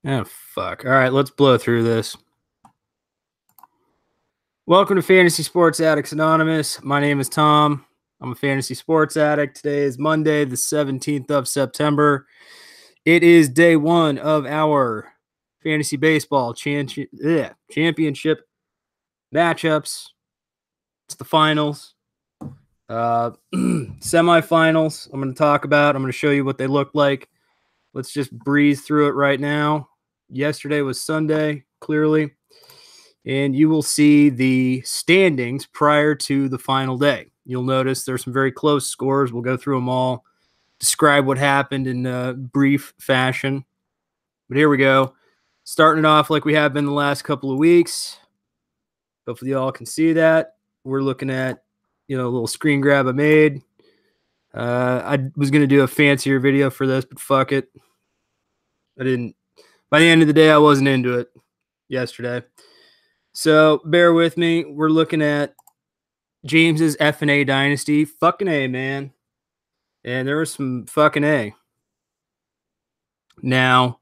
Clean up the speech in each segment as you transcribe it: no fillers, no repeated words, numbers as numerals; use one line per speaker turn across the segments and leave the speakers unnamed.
Oh, fuck. All right, let's blow through this. Welcome to Fantasy Sports Addicts Anonymous. My name is Tom. I'm a fantasy sports addict. Today is Monday, the 17th of September. It is day one of our fantasy baseball championship matchups. It's the finals, semifinals. I'm going to talk about. I'm going to show you what they look like. Let's just breeze through it right now. Yesterday was Sunday, clearly. And you will see the standings prior to the final day. You'll notice there's some very close scores. We'll go through them all, describe what happened in a brief fashion. But here we go. Starting it off like we have been the last couple of weeks. Hopefully you all can see that. We're looking at, a little screen grab I made. I was going to do a fancier video for this, but fuck it. I didn't. By the end of the day, I wasn't into it yesterday. So bear with me. We're looking at James's FSAA Dynasty. Fucking A, man. And there was some fucking A. Now,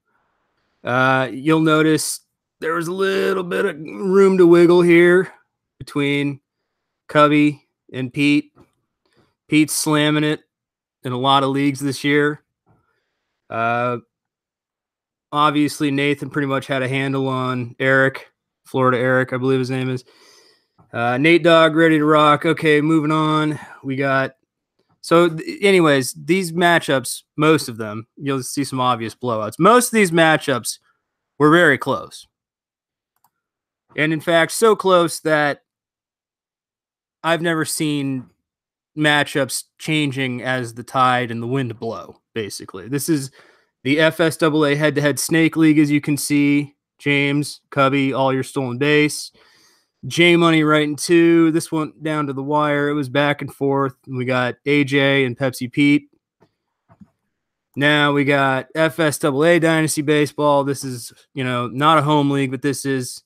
you'll notice there was a little bit of room to wiggle here between Cubby and Pete. Pete's slamming it in a lot of leagues this year. Obviously, Nathan pretty much had a handle on Eric. Florida Eric, I believe his name is. Nate Dogg, ready to rock. Okay, moving on. We got... So, anyways, these matchups, most of them, you'll see some obvious blowouts. Most of these matchups were very close. And, in fact, so close that I've never seen matchups changing as the tide and the wind blow, basically. This is the FSAA head-to-head snake league, as you can see. James, Cubby, all your stolen base. J Money right in two. This went down to the wire. It was back and forth. We got AJ and Pepsi Pete. Now we got FSAA Dynasty Baseball. This is, not a home league, but this is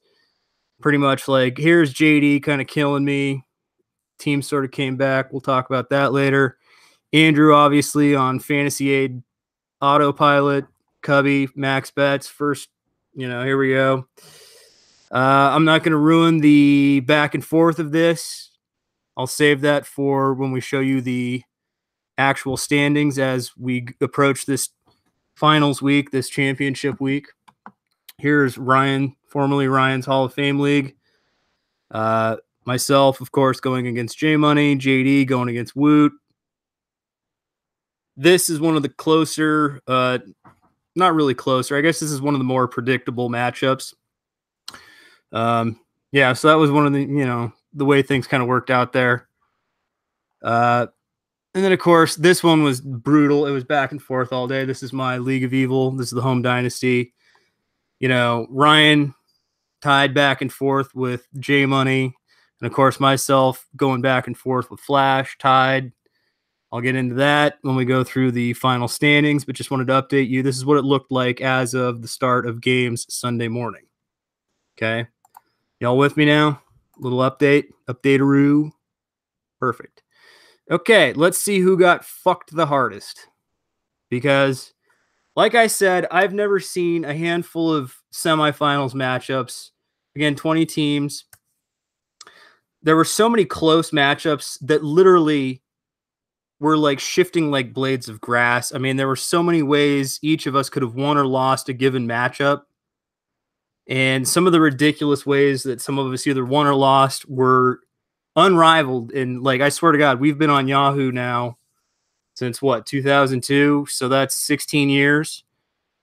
pretty much like, here's JD kind of killing me. Team sort of came back. We'll talk about that later. Andrew, obviously, on Fantasy Aid Autopilot. Cubby, Max Bets, first. Here we go. I'm not going to ruin the back and forth of this. I'll save that for when we show you the actual standings as we approach this finals week, this championship week. Here's Ryan, formerly Ryan's Hall of Fame League. Myself, of course, going against J Money. JD going against Woot. This is one of the closer... not really closer. I guess this is one of the more predictable matchups. Yeah, so that was one of the, the way things kind of worked out there. And then, of course, this one was brutal. It was back and forth all day. This is my League of Evil. This is the home dynasty. Ryan tied back and forth with J Money. And, of course, myself going back and forth with Flash, tied. I'll get into that when we go through the final standings, but just wanted to update you. This is what it looked like as of the start of games Sunday morning. Okay. Y'all with me now? Little update. Update-a-roo. Perfect. Okay, let's see who got fucked the hardest. Because, like I said, I've never seen a handful of semifinals matchups. Again, 20 teams. There were so many close matchups that literally... were like shifting like blades of grass. I mean, there were so many ways each of us could have won or lost a given matchup. And some of the ridiculous ways that some of us either won or lost were unrivaled. And like, I swear to God, we've been on Yahoo now since what, 2002? So that's 16 years.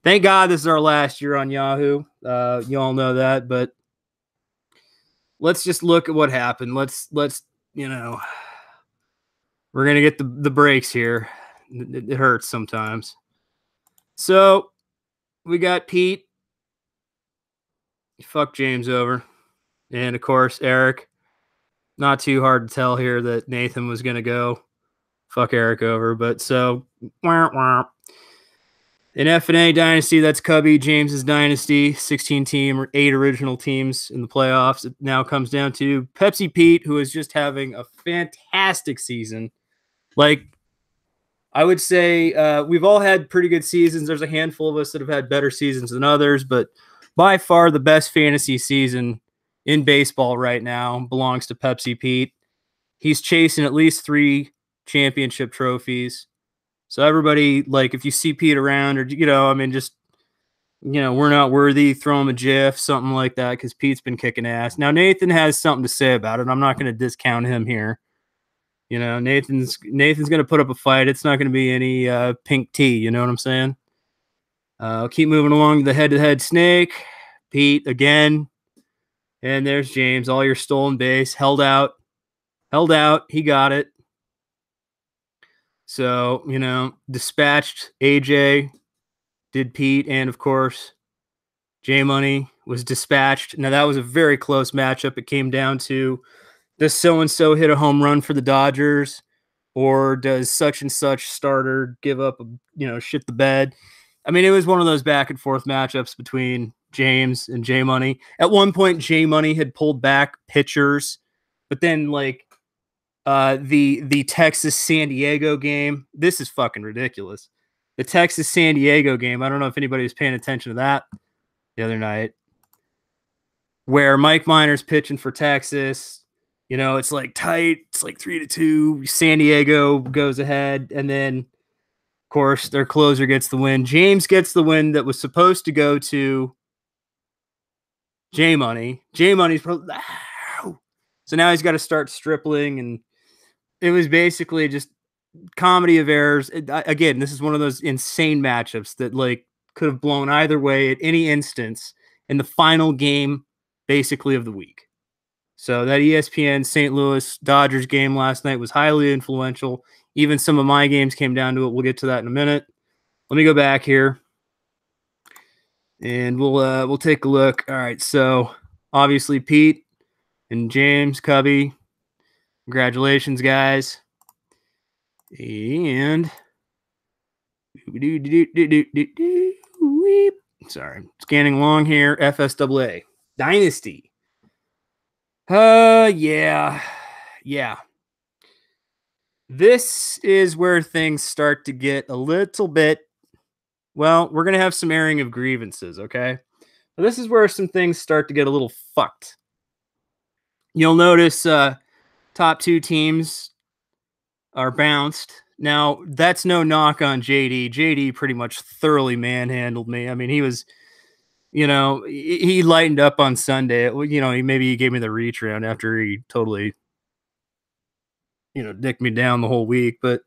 Thank God this is our last year on Yahoo. You all know that, but let's just look at what happened. Let's, we're going to get the breaks here. It hurts sometimes. So, we got Pete. Fuck James over. And, of course, Eric. Not too hard to tell here that Nathan was going to go fuck Eric over. But so, in FNA Dynasty, that's Cubby, James's Dynasty, 16-team or 8 original teams in the playoffs. It now comes down to Pepsi Pete, who is just having a fantastic season. Like, I would say we've all had pretty good seasons. There's a handful of us that have had better seasons than others, but by far the best fantasy season in baseball right now belongs to Pepsi Pete. He's chasing at least 3 championship trophies. So everybody, like, if you see Pete around, or I mean, just we're not worthy, throw him a GIF, something like that, because Pete's been kicking ass. Now Nathan has something to say about it. I'm not going to discount him here. Nathan's going to put up a fight. It's not going to be any pink tea. You know what I'm saying? I'll keep moving along the head-to-head snake. Pete again. And there's James. All your stolen base. Held out. He got it. So, dispatched AJ, did Pete, and of course, J Money was dispatched. Now, that was a very close matchup. It came down to, does so-and-so hit a home run for the Dodgers, or does such and such starter give up, shit the bed? I mean, it was one of those back and forth matchups between James and J Money. At one point, J Money had pulled back pitchers, but then the Texas San Diego game. This is fucking ridiculous. The Texas San Diego game. I don't know if anybody was paying attention to that the other night, where Mike Minor's pitching for Texas. It's like tight. It's like 3-2. San Diego goes ahead, and then, of course, their closer gets the win. James gets the win that was supposed to go to J Money. J Money's probably, so now he's got to start stripling, and it was basically just comedy of errors. Again, this is one of those insane matchups that could have blown either way at any instance in the final game, basically, of the week. So that ESPN St. Louis Dodgers game last night was highly influential. Even some of my games came down to it. We'll get to that in a minute. Let me go back here, and we'll take a look. All right, so obviously Pete and James Cubby, congratulations, guys. And sorry, scanning along here. FSAA Dynasty. Yeah. This is where things start to get a little bit, well, we're going to have some airing of grievances, okay? But this is where some things start to get a little fucked. You'll notice top 2 teams are bounced. Now, that's no knock on JD. JD pretty much thoroughly manhandled me. I mean, he was, he lightened up on Sunday. He gave me the reach around after he totally, dicked me down the whole week. But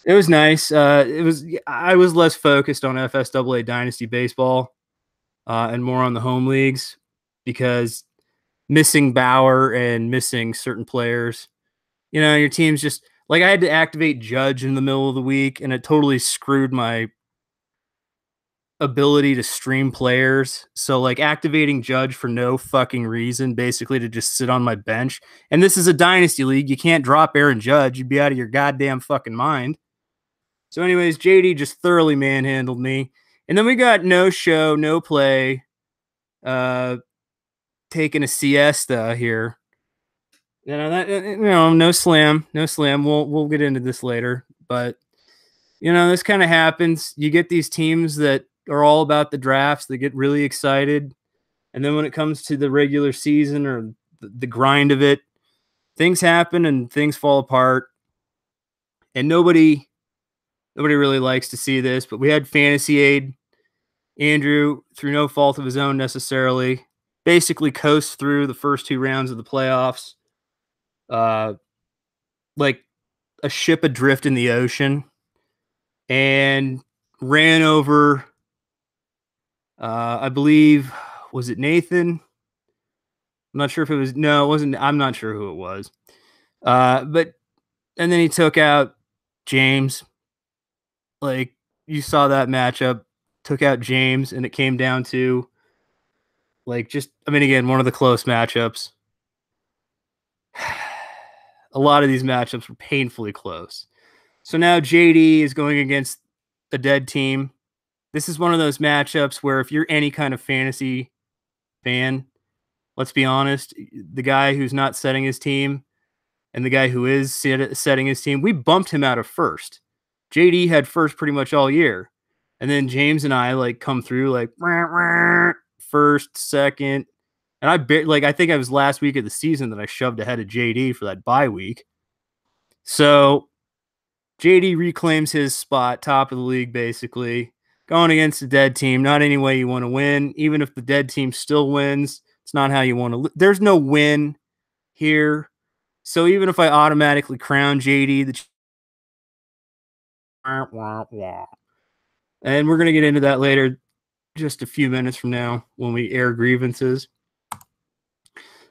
it was nice. I was less focused on FSAA Dynasty baseball and more on the home leagues, because missing Bauer and missing certain players, your team's just, I had to activate Judge in the middle of the week, and it totally screwed my ability to stream players. So activating Judge for no fucking reason, basically to just sit on my bench. And this is a Dynasty league. You can't drop Aaron Judge. You'd be out of your goddamn fucking mind. So anyways, JD just thoroughly manhandled me. And then we got no show, no play, taking a siesta here. No slam. We'll get into this later, but this kind of happens. You get these teams that are all about the drafts. They get really excited, and then when it comes to the regular season or the grind of it, things happen and things fall apart. And nobody really likes to see this. But we had Fantasy Aid. Andrew, through no fault of his own necessarily, basically coast through the first 2 rounds of the playoffs. Like a ship adrift in the ocean, and ran over, I believe, was it Nathan? I'm not sure if it was, no, it wasn't. I'm not sure who it was. And then he took out James. You saw that matchup, took out James, and it came down to again, one of the close matchups. A lot of these matchups were painfully close. So now JD is going against a dead team. This is one of those matchups where if you're any kind of fantasy fan, let's be honest, the guy who's not setting his team and the guy who is setting his team, we bumped him out of first JD had first pretty much all year. And then James and I like come through like first, second. And I think I was last week of the season that I shoved ahead of JD for that bye week. So JD reclaims his spot, top of the league, basically. Going against a dead team, not any way you want to win. Even if the dead team still wins, it's not how you want to. There's no win here. So even if I automatically crown JD, and we're going to get into that later, just a few minutes from now when we air grievances.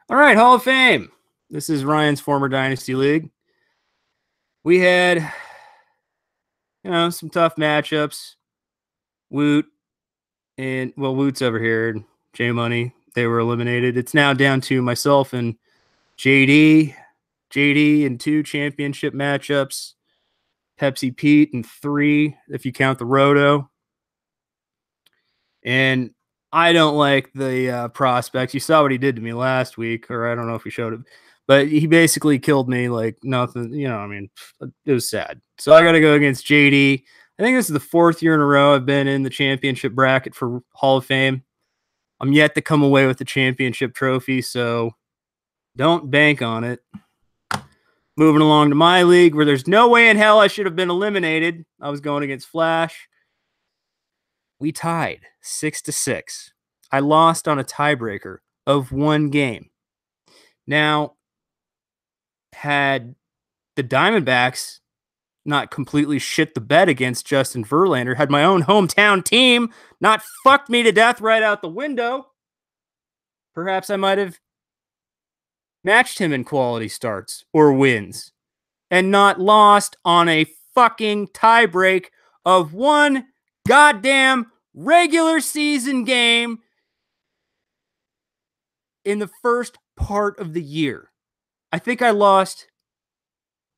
All right, Hall of Fame. This is Ryan's former Dynasty League. We had, some tough matchups. Woot and, Woot's over here, and J Money, they were eliminated. It's now down to myself and JD in 2 championship matchups. Pepsi Pete in 3, if you count the Roto. And I don't like the prospects. You saw what he did to me last week, or I don't know if he showed it, but he basically killed me like nothing. It was sad. So I got to go against JD. I think this is the 4th year in a row I've been in the championship bracket for Hall of Fame. I'm yet to come away with the championship trophy, so don't bank on it. Moving along to my league, where there's no way in hell I should have been eliminated. I was going against Flash. We tied 6-6. I lost on a tiebreaker of 1 game. Now, had the Diamondbacks not completely shit the bed against Justin Verlander, had my own hometown team not fucked me to death right out the window, perhaps I might have matched him in quality starts or wins and not lost on a fucking tiebreak of 1 goddamn regular season game in the first part of the year. I think I lost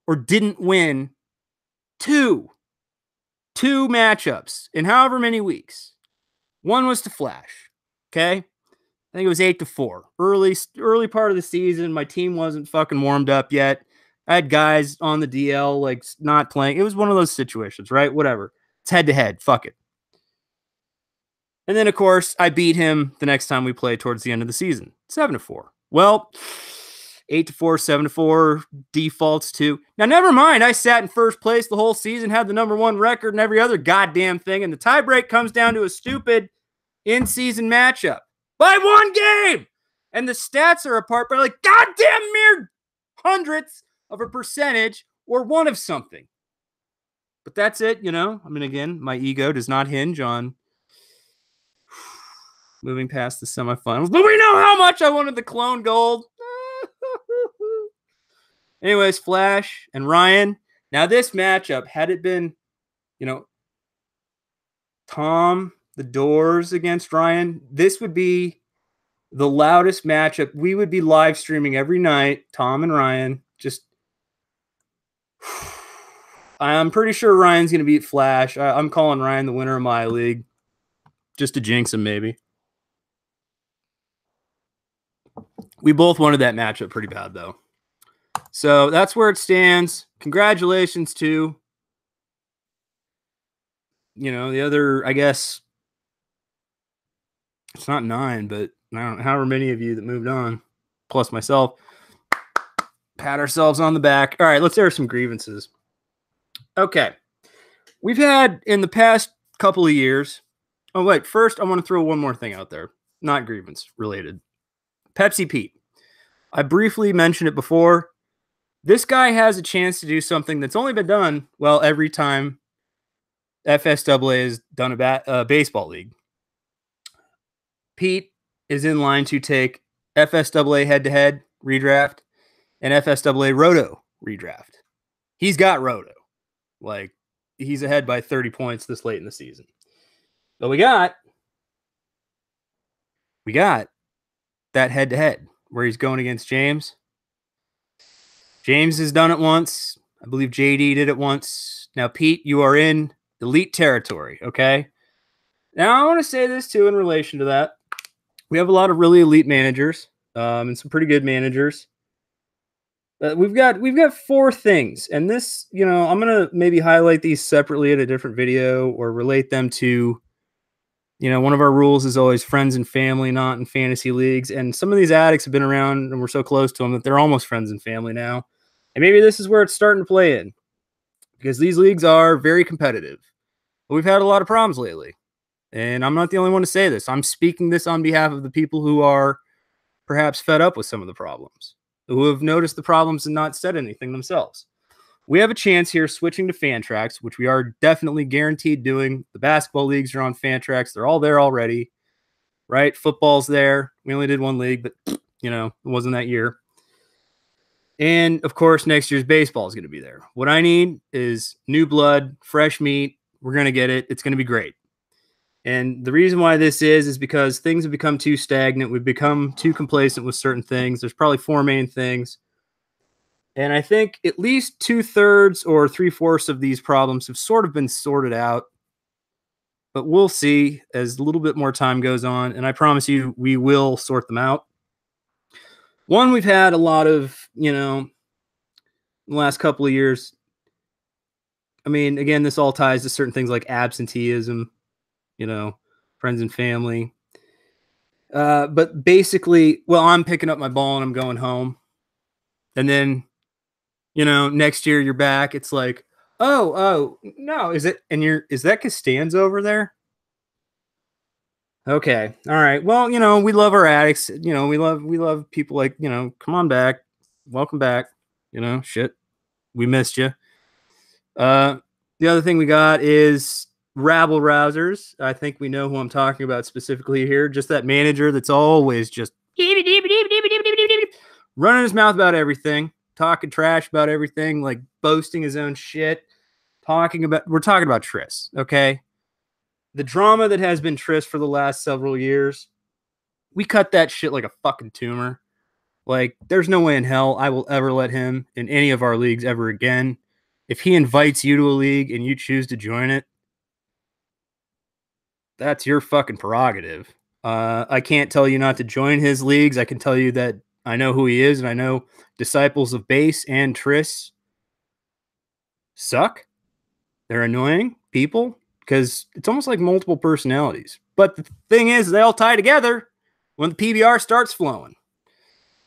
or didn't win two matchups in however many weeks. One was to Flash. Okay. I think it was 8-4. Early part of the season. My team wasn't fucking warmed up yet. I had guys on the DL, like not playing. It was one of those situations, right? Whatever. It's head to head. Fuck it. And then, of course, I beat him the next time we played towards the end of the season. 7-4. Well, 8-4, 7-4, defaults to. Now, never mind. I sat in first place the whole season, had the #1 record and every other goddamn thing. And the tiebreak comes down to a stupid in-season matchup by 1 game. And the stats are apart by like goddamn mere hundredths of a percentage or 1 of something. But that's it, again, my ego does not hinge on moving past the semifinals. But we know how much I wanted the clone gold. Anyways, Flash and Ryan. Now, this matchup, had it been, Tom, the Doors against Ryan, this would be the loudest matchup. We would be live streaming every night, Tom and Ryan. I'm pretty sure Ryan's going to beat Flash. I'm calling Ryan the winner of my league. Just to jinx him, maybe. We both wanted that matchup pretty bad, though. So that's where it stands. Congratulations to, the other, I guess, it's not 9, but I don't know, however many of you that moved on, plus myself, pat ourselves on the back. All right, let's air some grievances. Okay. We've had in the past couple of years. Oh, wait. First, I want to throw one more thing out there. Not grievance related. Pepsi Pete. I briefly mentioned it before. This guy has a chance to do something that's only been done, every time FSAA has done a baseball league. Pete is in line to take FSAA head-to-head redraft and FSAA Roto redraft. He's got Roto. He's ahead by 30 points this late in the season. But we got that head-to-head where he's going against James. James has done it once. I believe JD did it once. Now, Pete, you are in elite territory, okay? Now, I want to say this, too, in relation to that. We have a lot of really elite managers and some pretty good managers. We've got four things, and this, I'm gonna maybe highlight these separately in a different video or relate them to, one of our rules is always friends and family, not in fantasy leagues. And some of these addicts have been around, and we're so close to them that they're almost friends and family now. And maybe this is where it's starting to play in, because these leagues are very competitive. But we've had a lot of problems lately, and I'm not the only one to say this. I'm speaking this on behalf of the people who are perhaps fed up with some of the problems, who have noticed the problems and not said anything themselves. We have a chance here switching to Fantrax, which we are definitely guaranteed doing. The basketball leagues are on Fantrax. They're all there already, right? Football's there. We only did one league, but, it wasn't that year. And, of course, next year's baseball is going to be there. What I need is new blood, fresh meat. We're going to get it. It's going to be great. And the reason why this is because things have become too stagnant. We've become too complacent with certain things. There's probably four main things. And I think at least 2/3 or 3/4 of these problems have sort of been sorted out. But we'll see as a little bit more time goes on. And I promise you, we will sort them out. One, we've had a lot of, the last couple of years. I mean, again, this all ties to certain things like absenteeism, friends and family. But basically, I'm picking up my ball and I'm going home. And then, next year you're back. It's like, oh, no, is it? And is that Costanza over there? Okay. All right. Well, we love our addicts. We love people like, come on back. Welcome back. Shit. We missed you. The other thing we got is rabble rousers. I think we know who I'm talking about specifically here. Just that manager that's always just running his mouth about everything, talking trash about everything, like boasting his own shit. We're talking about Tris, okay? The drama that has been Tris for the last several years, we cut that shit like a fucking tumor. Like, there's no way in hell I will ever let him in any of our leagues ever again. If he invites you to a league and you choose to join it, that's your fucking prerogative. I can't tell you not to join his leagues. I can tell you that I know who he is, and I know Disciples of Base and Tris suck. They're annoying people because it's almost like multiple personalities. But the thing is, they all tie together when the PBR starts flowing.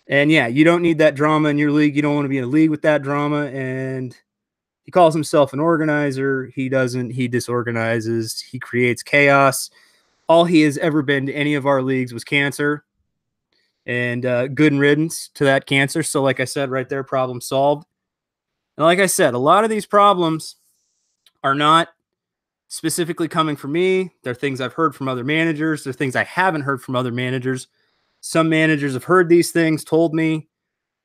And yeah, you don't need that drama in your league. You don't want to be in a league with that drama. And he calls himself an organizer. He doesn't. He disorganizes. He creates chaos. All he has ever been to any of our leagues was cancer. And good riddance to that cancer. So like I said right there, problem solved. And like I said, a lot of these problems are not specifically coming from me. They're things I've heard from other managers. They're things I haven't heard from other managers. Some managers have heard these things, told me.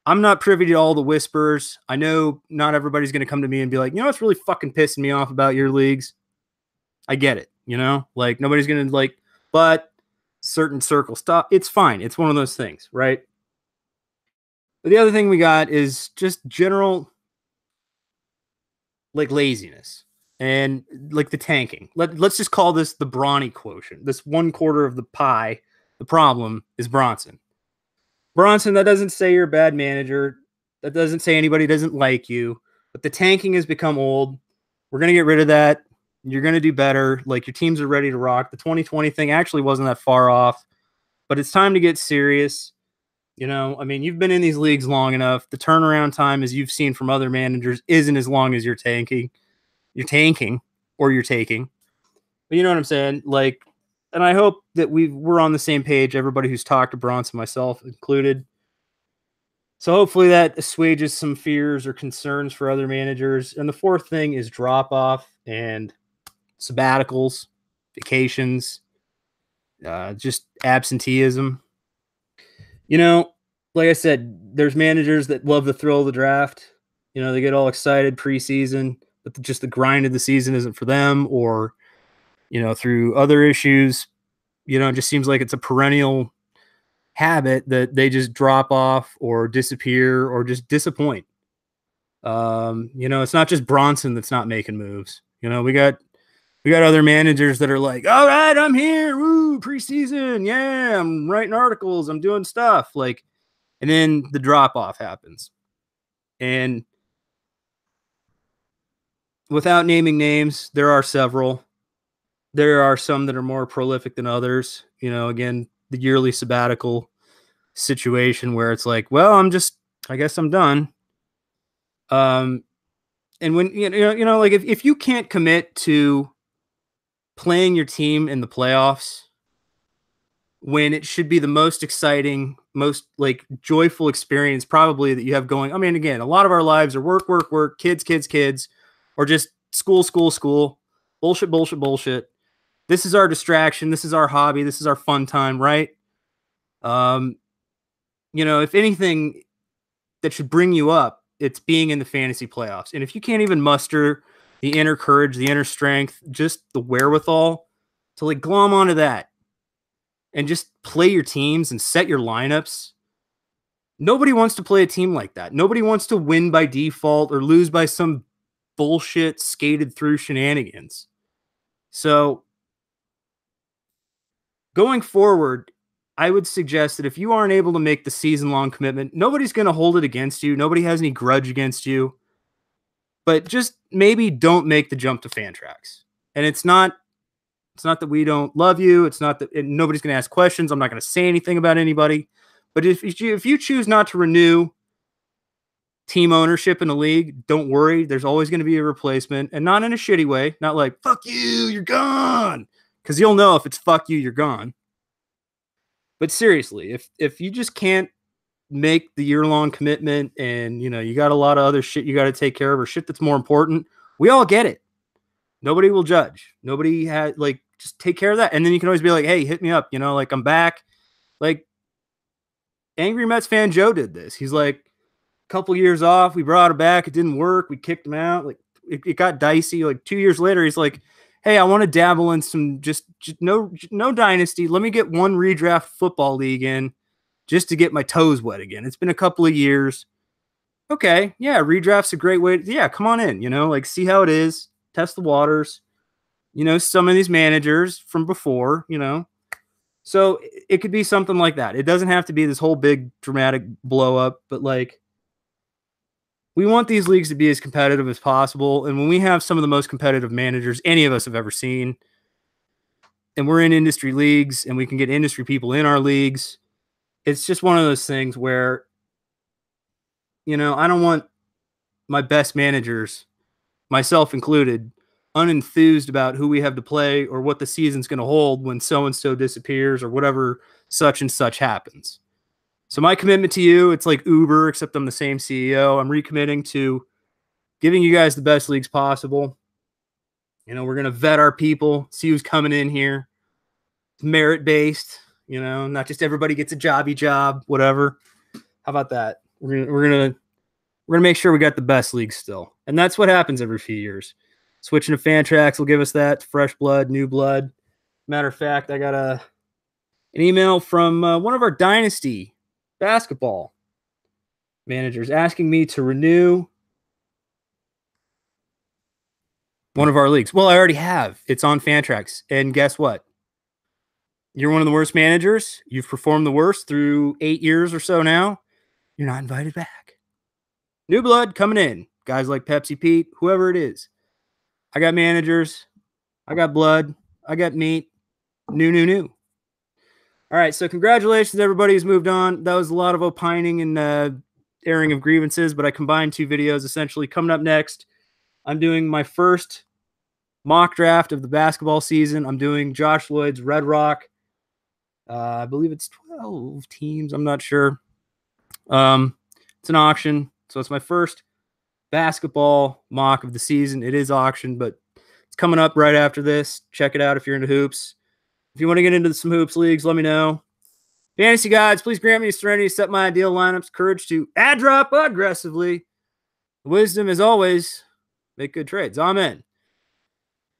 I'm not privy to all the whispers. I know not everybody's going to come to me and be like, it's really fucking pissing me off about your leagues. I get it, like nobody's going to but certain circles stop. It's fine. It's one of those things, right? But the other thing we got is just general laziness and the tanking. Let's just call this the Brawny quotient. This 1/4 of the pie. The problem is Bronson. Bronson, that doesn't say you're a bad manager. That doesn't say anybody doesn't like you. But the tanking has become old. We're going to get rid of that. You're going to do better. Your teams are ready to rock. The 2020 thing actually wasn't that far off. But it's time to get serious. You've been in these leagues long enough. The turnaround time, as you've seen from other managers, isn't as long as you're tanking. You're taking. But you know what I'm saying? And I hope that we're on the same page, everybody who's talked to Bronson, myself included. So hopefully that assuages some fears or concerns for other managers. And the fourth thing is drop-off and sabbaticals, vacations, just absenteeism. Like I said, there's managers that love the thrill of the draft. They get all excited preseason, but just the grind of the season isn't for them, or through other issues, it just seems like it's a perennial habit that they just drop off or disappear or just disappoint. It's not just Bronson that's not making moves. We got other managers that are like, all right, I'm here. Woo, preseason. Yeah, I'm writing articles. I'm doing stuff. And then the drop off happens. And without naming names, there are several. There are some that are more prolific than others. You know, again, the yearly sabbatical situation where it's like, well, I guess I'm done. And when like if you can't commit to playing your team in the playoffs when it should be the most exciting, most like joyful experience probably that you have going. I mean, again, a lot of our lives are work, work, work, kids, kids, kids, or just school, school, school, bullshit, bullshit, bullshit. This is our distraction. This is our hobby. This is our fun time, right? If anything that should bring you up, it's being in the fantasy playoffs. And if you can't even muster the inner courage, the inner strength, just the wherewithal to like glom onto that and just play your teams and set your lineups, nobody wants to play a team like that. Nobody wants to win by default or lose by some bullshit skated through shenanigans. So going forward, I would suggest that if you aren't able to make the season-long commitment, nobody's going to hold it against you. Nobody has any grudge against you. But just maybe don't make the jump to Fantrax. And it's not that we don't love you. It's not that nobody's going to ask questions. I'm not going to say anything about anybody. But if you choose not to renew team ownership in the league, don't worry. There's always going to be a replacement, and not in a shitty way. Not like, fuck you, you're gone. Because you'll know if it's fuck you, you're gone. But seriously, if you just can't make the year-long commitment and, you got a lot of other shit you got to take care of or shit that's more important, we all get it. Nobody will judge. Nobody had just take care of that. And then you can always be like, hey, hit me up. I'm back. Like Angry Mets fan Joe did this. He's like, a couple years off. We brought him back. It didn't work. We kicked him out. Like it got dicey. Like 2 years later, he's like, hey, I want to dabble in some just no Dynasty. Let me get one redraft football league in just to get my toes wet again. It's been a couple of years. Okay. Yeah. Redraft's a great way. Yeah. Come on in, see how it is. Test the waters, some of these managers from before, so it could be something like that. It doesn't have to be this whole big dramatic blow up, but we want these leagues to be as competitive as possible. And when we have some of the most competitive managers any of us have ever seen, and we're in industry leagues and we can get industry people in our leagues, it's just one of those things where, I don't want my best managers, myself included, unenthused about who we have to play or what the season's going to hold when so-and-so disappears or whatever such and such happens. So my commitment to you, it's like Uber, except I'm the same CEO. I'm recommitting to giving you guys the best leagues possible. We're going to vet our people, see who's coming in here. It's merit-based, not just everybody gets a jobby job, whatever. How about that? We're going to make sure we got the best leagues still. And that's what happens every few years. Switching to Fantrax will give us that fresh blood, new blood. Matter of fact, I got an email from one of our Dynasty basketball managers asking me to renew one of our leagues. Well, I already have. It's on Fantrax. And guess what? You're one of the worst managers. You've performed the worst through 8 years or so now. You're not invited back. New blood coming in. Guys like Pepsi Pete, whoever it is. I got managers. I got blood. I got meat. New. All right, so congratulations, everybody who's moved on. That was a lot of opining and airing of grievances, but I combined two videos, essentially. Coming up next, I'm doing my first mock draft of the basketball season. I'm doing Josh Lloyd's Red Rock. I believe it's 12 teams. I'm not sure. It's an auction, so it's my first basketball mock of the season. It is auction, but it's coming up right after this. Check it out if you're into hoops. If you want to get into some hoops leagues, let me know. Fantasy gods, please grant me the serenity to set my ideal lineups, courage to add drop aggressively, wisdom as always, make good trades. Amen.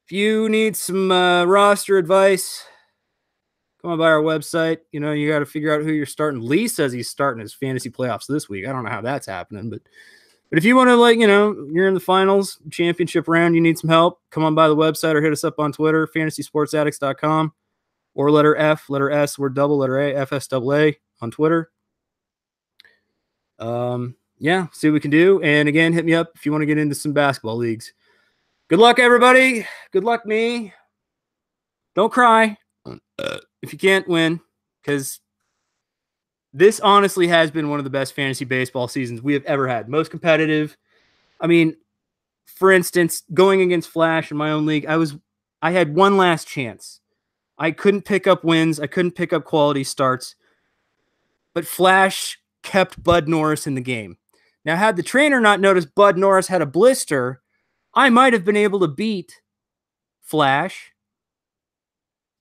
If you need some roster advice, come on by our website. You got to figure out who you're starting. Lee says he's starting his fantasy playoffs this week. I don't know how that's happening, but if you want to, you're in the finals, championship round, you need some help, come on by the website or hit us up on Twitter, fantasysportsaddicts.com, or letter F, letter S, word double, letter A, FSAA on Twitter. yeah, see what we can do. And again, hit me up if you want to get into some basketball leagues. Good luck, everybody. Good luck, me. Don't cry if you can't win, because this honestly has been one of the best fantasy baseball seasons we have ever had. Most competitive. I mean, for instance, going against Flash in my own league, I had one last chance. I couldn't pick up wins. I couldn't pick up quality starts. But Flash kept Bud Norris in the game. Now, had the trainer not noticed Bud Norris had a blister, I might have been able to beat Flash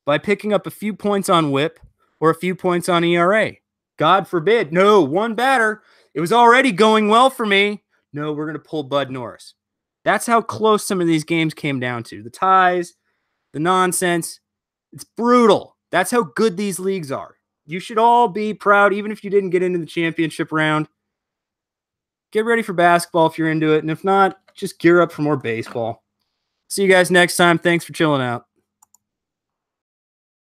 by picking up a few points on WHIP or a few points on ERA. God forbid. No, one batter. It was already going well for me. No, we're going to pull Bud Norris. That's how close some of these games came down to. The ties, the nonsense. It's brutal. That's how good these leagues are. You should all be proud, even if you didn't get into the championship round. Get ready for basketball if you're into it. And if not, just gear up for more baseball. See you guys next time. Thanks for chilling out.